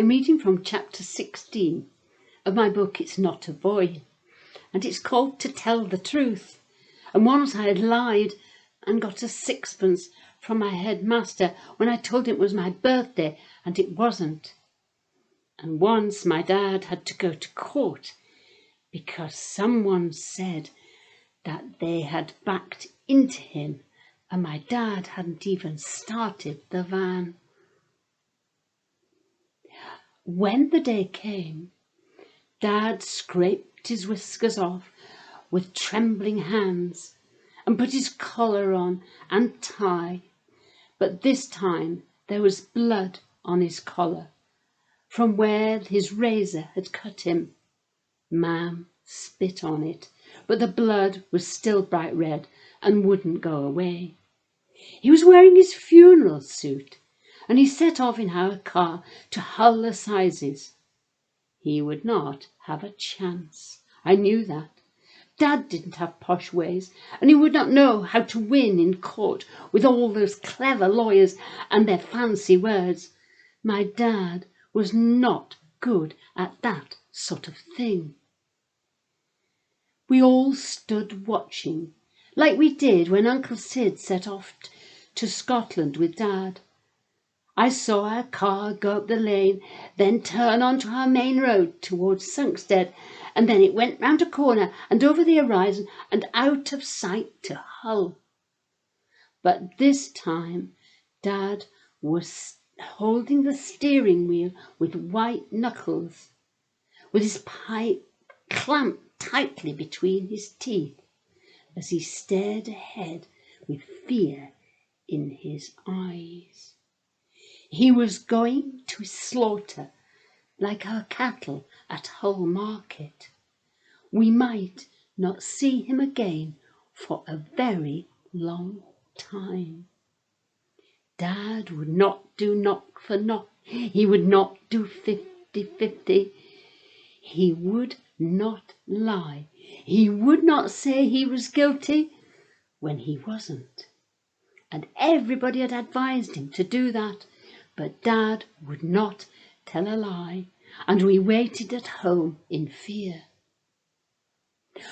I'm reading from chapter 16 of my book It's Not a Boy, and it's called To Tell the Truth. And once I had lied and got a sixpence from my headmaster when I told him it was my birthday and it wasn't. And once my dad had to go to court because someone said that they had backed into him and my dad hadn't even started the van. When the day came, Dad scraped his whiskers off with trembling hands and put his collar on and tie, but this time there was blood on his collar from where his razor had cut him. Mam spit on it, but the blood was still bright red and wouldn't go away. He was wearing his funeral suit, and he set off in our car to Hull assizes. He would not have a chance. I knew that. Dad didn't have posh ways, and he would not know how to win in court with all those clever lawyers and their fancy words. My dad was not good at that sort of thing. We all stood watching, like we did when Uncle Sid set off to Scotland with Dad. I saw our car go up the lane, then turn onto our main road towards Sunkstead, and then it went round a corner and over the horizon and out of sight to Hull. But this time Dad was holding the steering wheel with white knuckles, with his pipe clamped tightly between his teeth as he stared ahead with fear in his eyes. He was going to slaughter like our cattle at Hull Market. We might not see him again for a very long time. Dad would not do knock for knock. He would not do 50-50. He would not lie. He would not say he was guilty when he wasn't. And everybody had advised him to do that. But Dad would not tell a lie, and we waited at home in fear.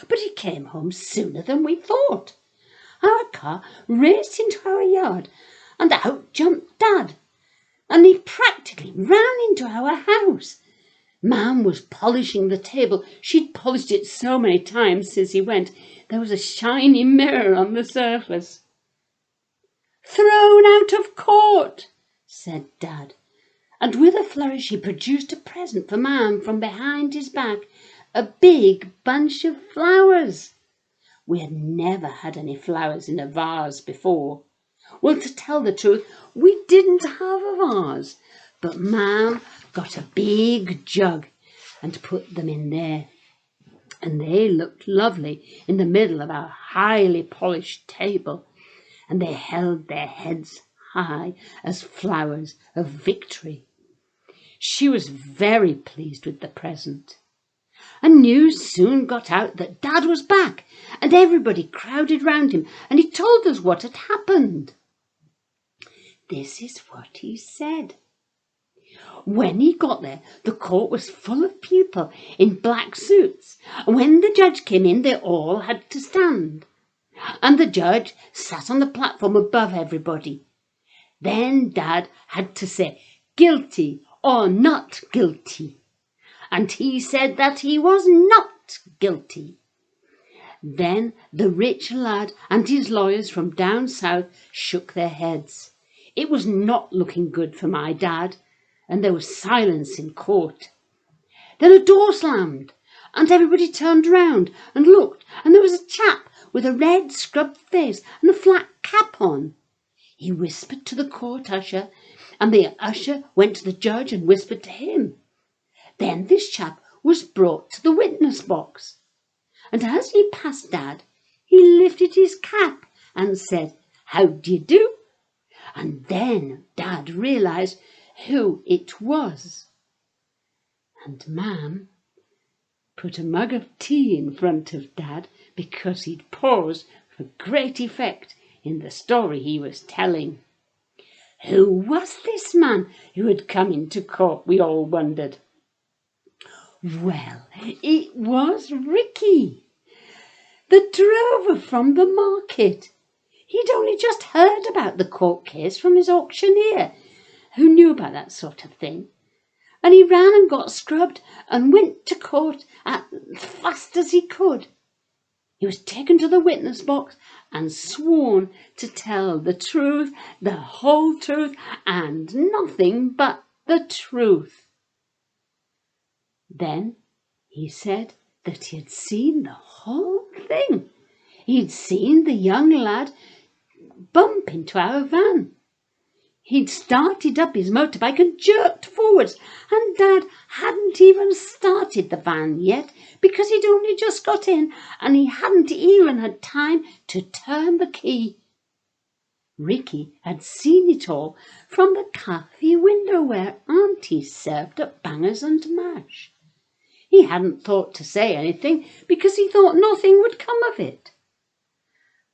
But he came home sooner than we thought. Our car raced into our yard, and out jumped Dad, and he practically ran into our house. Mam was polishing the table. She'd polished it so many times since he went. There was a shiny mirror on the surface. "Thrown out of court," said Dad, and with a flourish he produced a present for Mam from behind his back, a big bunch of flowers. We had never had any flowers in a vase before. Well, to tell the truth, we didn't have a vase, but Mam got a big jug and put them in there, and they looked lovely in the middle of our highly polished table, and they held their heads high as flowers of victory. She was very pleased with the present. And news soon got out that Dad was back, and everybody crowded round him, and he told us what had happened. This is what he said. When he got there, the court was full of people in black suits, and when the judge came in, they all had to stand. And the judge sat on the platform above everybody. Then Dad had to say guilty or not guilty, and he said that he was not guilty. Then the rich lad and his lawyers from down south shook their heads. It was not looking good for my dad, and there was silence in court. Then a door slammed, and everybody turned round and looked, and there was a chap with a red scrubbed face and a flat cap on. He whispered to the court usher, and the usher went to the judge and whispered to him. Then this chap was brought to the witness box, and as he passed Dad, he lifted his cap and said, "How d'ye do?" And then Dad realised who it was. And Mam put a mug of tea in front of Dad because he'd paused for great effect in the story he was telling. Who was this man who had come into court, we all wondered. Well, it was Ricky, the drover from the market. He'd only just heard about the court case from his auctioneer, who knew about that sort of thing. And he ran and got scrubbed and went to court as fast as he could. He was taken to the witness box and sworn to tell the truth, the whole truth, and nothing but the truth. Then he said that he had seen the whole thing. He'd seen the young lad bump into our van. He'd started up his motorbike and jerked forwards, and Dad hadn't even started the van yet because he'd only just got in and he hadn't even had time to turn the key. Ricky had seen it all from the cafe window where Auntie served up bangers and mash. He hadn't thought to say anything because he thought nothing would come of it.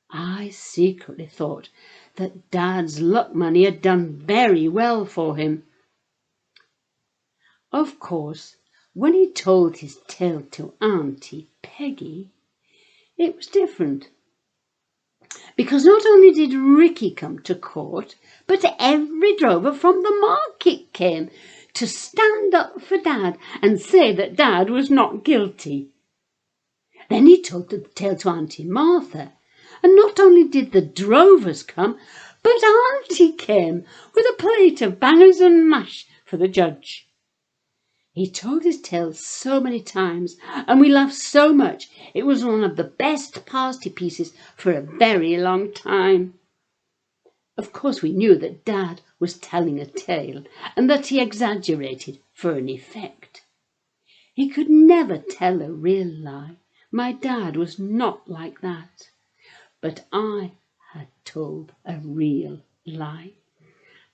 I secretly thought that Dad's luck money had done very well for him. Of course, when he told his tale to Auntie Peggy, it was different. Because not only did Ricky come to court, but every drover from the market came to stand up for Dad and say that Dad was not guilty. Then he told the tale to Auntie Martha, and not only did the drovers come, but Auntie came with a plate of bangers and mash for the judge. He told his tale so many times, and we laughed so much, it was one of the best party pieces for a very long time. Of course, we knew that Dad was telling a tale and that he exaggerated for an effect. He could never tell a real lie. My dad was not like that. But I had told a real lie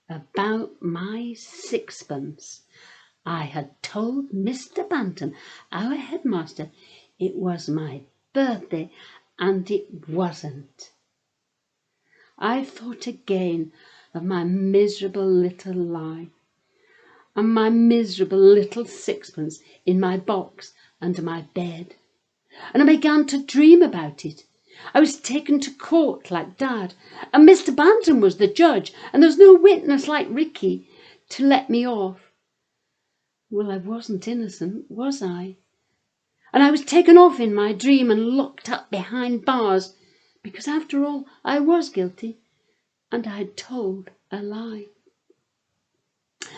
about my sixpence. I had told Mr. Bantam, our headmaster, it was my birthday, and it wasn't. I thought again of my miserable little lie, and my miserable little sixpence in my box under my bed, and I began to dream about it. I was taken to court like Dad, and Mr. Bantam was the judge, and there was no witness like Ricky to let me off. Well, I wasn't innocent, was I? And I was taken off in my dream and locked up behind bars, because after all I was guilty, and I had told a lie.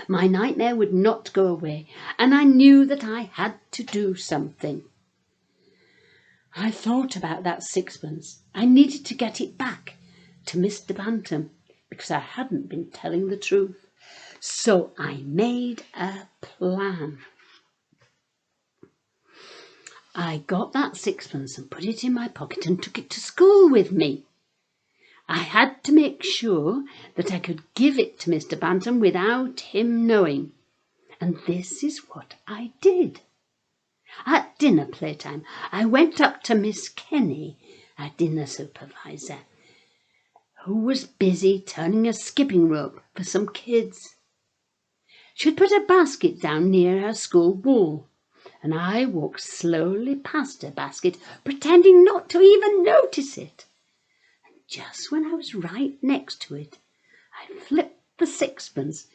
My nightmare would not go away, and I knew that I had to do something. I thought about that sixpence. I needed to get it back to Mr. Bantam because I hadn't been telling the truth. So I made a plan. I got that sixpence and put it in my pocket and took it to school with me. I had to make sure that I could give it to Mr. Bantam without him knowing. And this is what I did. At dinner playtime, I went up to Miss Kenny, our dinner supervisor, who was busy turning a skipping rope for some kids. She'd put a basket down near her school wall, and I walked slowly past her basket, pretending not to even notice it. And just when I was right next to it, I flipped the sixpence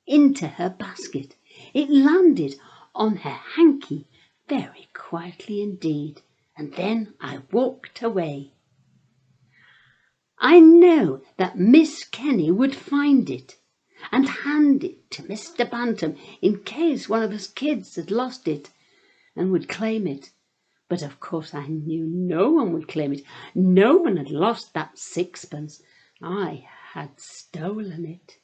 into her basket. It landed on her hanky very quietly indeed, and then I walked away. I know that Miss Kenny would find it and hand it to Mr. Bantam in case one of us kids had lost it and would claim it. But of course I knew no one would claim it. No one had lost that sixpence. I had stolen it.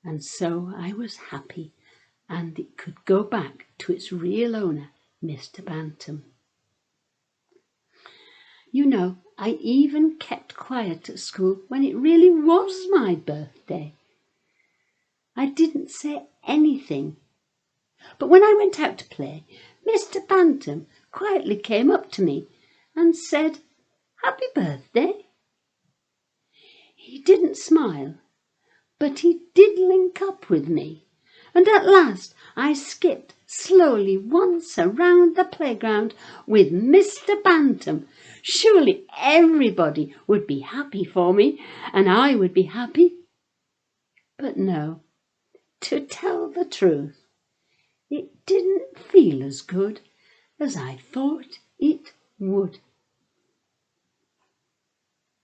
And so I was happy, and it could go back to its real owner, Mr. Bantam. You know, I even kept quiet at school when it really was my birthday. I didn't say anything. But when I went out to play, Mr. Bantam quietly came up to me and said, "Happy birthday." He didn't smile, But he did link up with me, and at last I skipped slowly once around the playground with Mr. Bantam. Surely everybody would be happy for me, and I would be happy. But no, to tell the truth, it didn't feel as good as I thought it would.